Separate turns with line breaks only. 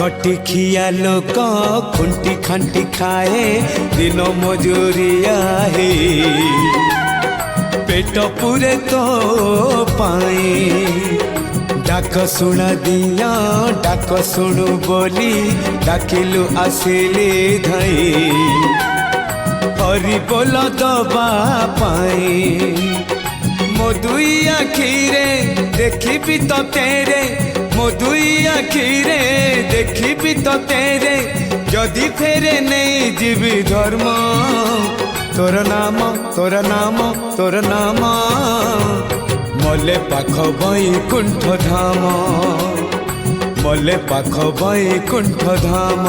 खटी खिया लोक खुंटी खांटी खाए दिन मजूरिया हे पेट पूरे तो पाए डाक शुणा दिया डाक शुणु बोली डाकिलु आसिले धाई हरि बोल दबा पाए मो दुई आखिरे देखी तो तेरे मो दुई आखिरे देखी तो तेरे जदि फेरे नहीं जीवी धर्म तोर नाम तोर नाम तोर नाम मले पाख बैकुंठ धाम मले पाख बैकुंठ धाम।